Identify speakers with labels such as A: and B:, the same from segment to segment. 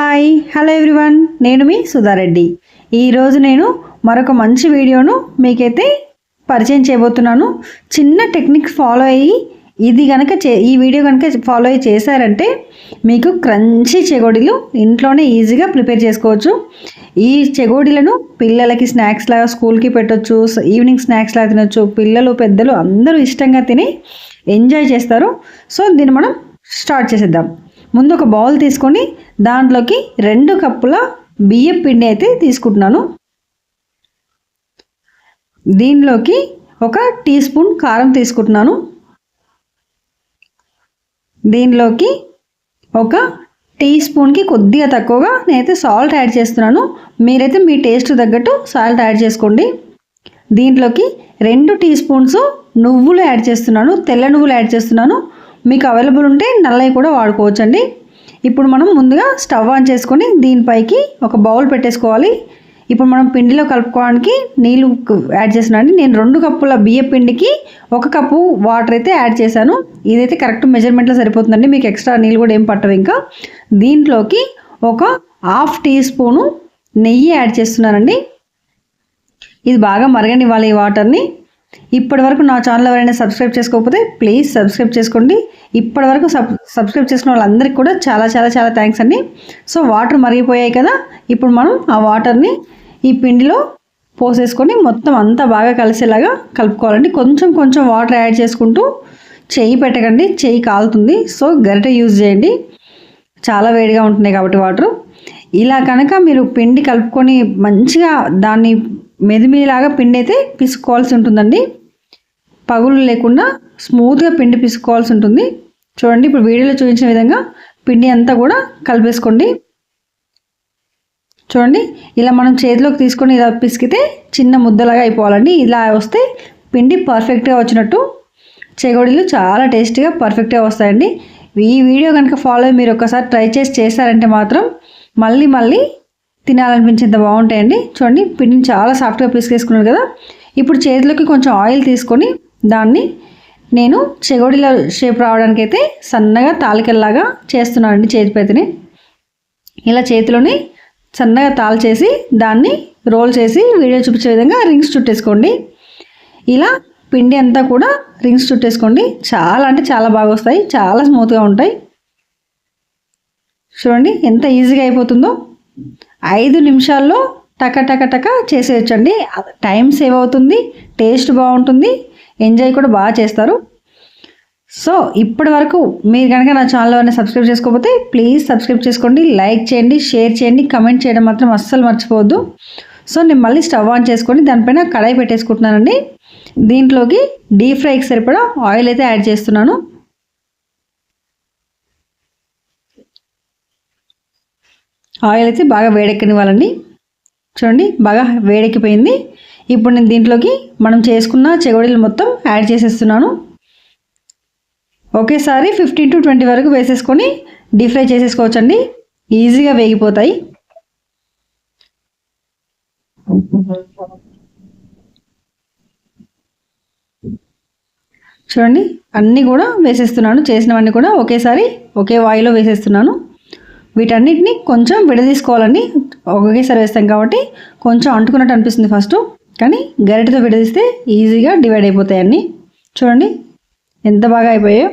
A: Hi hello everyone, నేను మీ సుధారెడ్డి. ఈరోజు నేను మరొక మంచి వీడియోను మీకైతే పరిచయం చేయబోతున్నాను. చిన్న టెక్నిక్స్ ఫాలో అయ్యి ఈ వీడియో కనుక ఫాలో అయ్యి చేశారంటే మీకు క్రంచీ చెగోడీలు ఇంట్లోనే ఈజీగా ప్రిపేర్ చేసుకోవచ్చు. ఈ చెగోడీలను పిల్లలకి స్నాక్స్ లాగా స్కూల్కి పెట్టవచ్చు, ఈవినింగ్ స్నాక్స్ లాగా తినొచ్చు. పిల్లలు పెద్దలు అందరూ ఇష్టంగా తిని ఎంజాయ్ చేస్తారు. సో దీన్ని మనం స్టార్ట్ చేసేద్దాం. ముందు ఒక బౌల్ తీసుకొని దాంట్లోకి 2 కప్పుల బియ్యం పిండి అయితే తీసుకుంటున్నాను. దీనిలోకి 1 టీ స్పూన్ కారం తీసుకుంటున్నాను. దీనిలోకి 1 టీ స్పూన్కి కొద్దిగా తక్కువగా నేనైతే సాల్ట్ యాడ్ చేస్తున్నాను. మీరైతే మీ టేస్ట్ తగ్గట్టు సాల్ట్ యాడ్ చేసుకోండి. దీంట్లోకి 2 టీ స్పూన్స్ నువ్వులు యాడ్ చేస్తున్నాను. తెల్ల నువ్వులు యాడ్ చేస్తున్నాను. మీకు అవైలబుల్ ఉంటే నల్లవి కూడా వాడుకోవచ్చండి. ఇప్పుడు మనం ముందుగా స్టవ్ ఆన్ చేసుకొని దీనిపైకి ఒక బౌల్ పెట్టేసుకోవాలి. ఇప్పుడు మనం పిండిలో కలుపుకోవడానికి నీళ్ళు యాడ్ చేస్తున్నాను. నేను 2 కప్పుల బియ్య పిండికి 1 కప్పు వాటర్ అయితే యాడ్ చేశాను. ఇదైతే కరెక్ట్ మెజర్మెంట్లో సరిపోతుందండి, మీకు ఎక్స్ట్రా నీళ్ళు కూడా ఏం పట్టవు. ఇంకా దీంట్లోకి 1/2 టీ స్పూను నెయ్యి యాడ్ చేస్తున్నానండి. ఇది బాగా మరగనివ్వాలి ఈ వాటర్ని. ఇప్పటి వరకు నా ఛానల్ ఎవరైనా సబ్స్క్రైబ్ చేసుకోకపోతే ప్లీజ్ సబ్స్క్రైబ్ చేసుకోండి. ఇప్పటి వరకు సబ్స్క్రైబ్ చేసుకున్న వాళ్ళందరికీ కూడా చాలా చాలా చాలా థ్యాంక్స్ అండి. సో వాటర్ మరిగిపోయాయి కదా, ఇప్పుడు మనం ఆ వాటర్ని ఈ పిండిలో పోసేసుకొని మొత్తం అంతా బాగా కలిసేలాగా కలుపుకోవాలండి. కొంచెం కొంచెం వాటర్ యాడ్ చేసుకుంటూ చెయ్యి పెట్టకండి, చెయ్యి కాలుతుంది. సో గరిటె యూజ్ చేయండి, చాలా వేడిగా ఉంటున్నాయి కాబట్టి వాటర్. ఇలా కనుక మీరు పిండి కలుపుకొని మంచిగా దాన్ని మెదిమిలాగా పిండి అయితే పిసుకోవాల్సి ఉంటుందండి. పగులు లేకుండా స్మూత్గా పిండి పిసుకోవాల్సి ఉంటుంది. చూడండి, ఇప్పుడు వీడియోలో చూపించిన విధంగా పిండి అంతా కూడా కలిపేసుకోండి. చూడండి, ఇలా మనం చేతిలోకి తీసుకొని ఇలా పిసికితే చిన్న ముద్దలాగా అయిపోవాలండి. ఇలా వస్తే పిండి పర్ఫెక్ట్గా వచ్చినట్టు. చెగోడీలు చాలా టేస్టీగా పర్ఫెక్ట్గా వస్తాయండి. ఈ వీడియో కనుక ఫాలో అయ్యి మీరు ఒకసారి ట్రై చేశారంటే మాత్రం మళ్ళీ మళ్ళీ తినాలనిపించేంత బాగుంటాయండి. చూడండి, పిండిని చాలా సాఫ్ట్గా పిసికేసుకున్నాను కదా. ఇప్పుడు చేతిలోకి కొంచెం ఆయిల్ తీసుకొని దాన్ని నేను చెగోడీల షేప్ రావడానికి అయితే సన్నగా తాలికల్లాగా చేస్తున్నానండి. చేతిపైతేనే ఇలా చేతిలోని సన్నగా తాల్ చేసి దాన్ని రోల్ చేసి వీడియో చూపించే విధంగా రింగ్స్ చుట్టేసుకోండి. ఇలా పిండి అంతా కూడా రింగ్స్ చుట్టేసుకోండి. చాలా అంటే చాలా బాగా వస్తాయి, చాలా స్మూత్గా ఉంటాయి. చూడండి ఎంత ఈజీగా అయిపోతుందో. 5 నిమిషాల్లో టక టక టక చేసేయచ్చండి. టైం సేవ్ అవుతుంది, టేస్ట్ బాగుంటుంది, ఎంజాయ్ కూడా బాగా చేస్తారు. సో ఇప్పటి వరకు మీరు కనుక నా ఛానల్లోనే సబ్స్క్రైబ్ చేసుకోకపోతే ప్లీజ్ సబ్స్క్రైబ్ చేసుకోండి, లైక్ చేయండి, షేర్ చేయండి, కమెంట్ చేయడం మాత్రం అస్సలు మర్చిపోవద్దు. సో నేను మళ్ళీ స్టవ్ ఆన్ చేసుకొని దానిపైన కడాయి పెట్టేసుకుంటున్నానండి. దీంట్లోకి డీప్ ఫ్రైకి సరిపడా ఆయిల్ అయితే యాడ్ చేస్తున్నాను. ఆయిల్ అయితే బాగా వేడెక్కనివ్వాలండి. చూడండి, బాగా వేడెక్కిపోయింది. ఇప్పుడు నేను దీంట్లోకి మనం చేసుకున్న చెగోడీలు మొత్తం యాడ్ చేసేస్తున్నాను. ఒకేసారి 15 to 20 వరకు వేసేసుకొని డీప్ ఫ్రై చేసేసుకోవచ్చండి, ఈజీగా వేగిపోతాయి. చూడండి, అన్నీ కూడా వేసేస్తున్నాను. చేసినవన్నీ కూడా ఒకేసారి ఒకే వాయిలో వేసేస్తున్నాను. వీటన్నిటిని కొంచెం విడదీసుకోవాలండి. ఒకేసారి వేస్తాం కాబట్టి కొంచెం అంటుకున్నట్టు అనిపిస్తుంది ఫస్ట్, కానీ గరిటెతో విడదీస్తే ఈజీగా డివైడ్ అయిపోతాయి అన్నీ. చూడండి ఎంత బాగా అయిపోయాయో.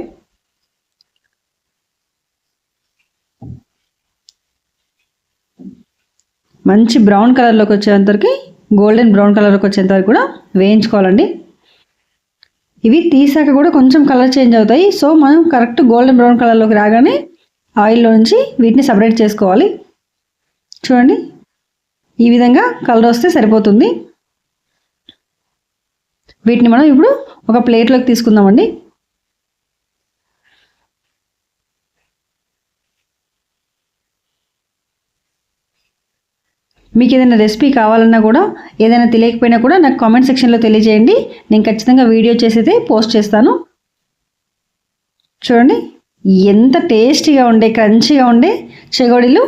A: మంచి బ్రౌన్ కలర్లోకి వచ్చేంతవరకు, గోల్డెన్ బ్రౌన్ కలర్లోకి వచ్చేంతవరకు కూడా వేయించుకోవాలండి. ఇవి తీసాక కూడా కొంచెం కలర్ చేంజ్ అవుతాయి. సో మనం కరెక్ట్ గోల్డెన్ బ్రౌన్ కలర్లోకి రాగానే ఆయిల్లో నుంచి వీటిని సపరేట్ చేసుకోవాలి. చూడండి, ఈ విధంగా కలర్ వస్తే సరిపోతుంది. వీటిని మనం ఇప్పుడు ఒక ప్లేట్లోకి తీసుకుందామండి. మీకు ఏదైనా రెసిపీ కావాలన్నా కూడా, ఏదైనా తెలియకపోయినా కూడా నాకు కామెంట్ సెక్షన్లో తెలియజేయండి. నేను ఖచ్చితంగా వీడియో చేసి అయితే పోస్ట్ చేస్తాను. చూడండి ఎంత టేస్టీగా ఉండే, క్రంచీగా ఉండే చెగోడీలు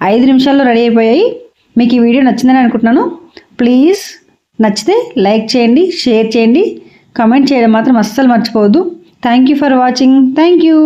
A: 5 నిమిషాల్లో రెడీ అయిపోయాయి. మీకు ఈ వీడియో నచ్చిందని అనుకుంటున్నాను. ప్లీజ్ నచ్చితే లైక్ చేయండి, షేర్ చేయండి, కమెంట్ చేయడం మాత్రం అస్సలు మర్చిపోవద్దు. Thank you for watching. Thank you.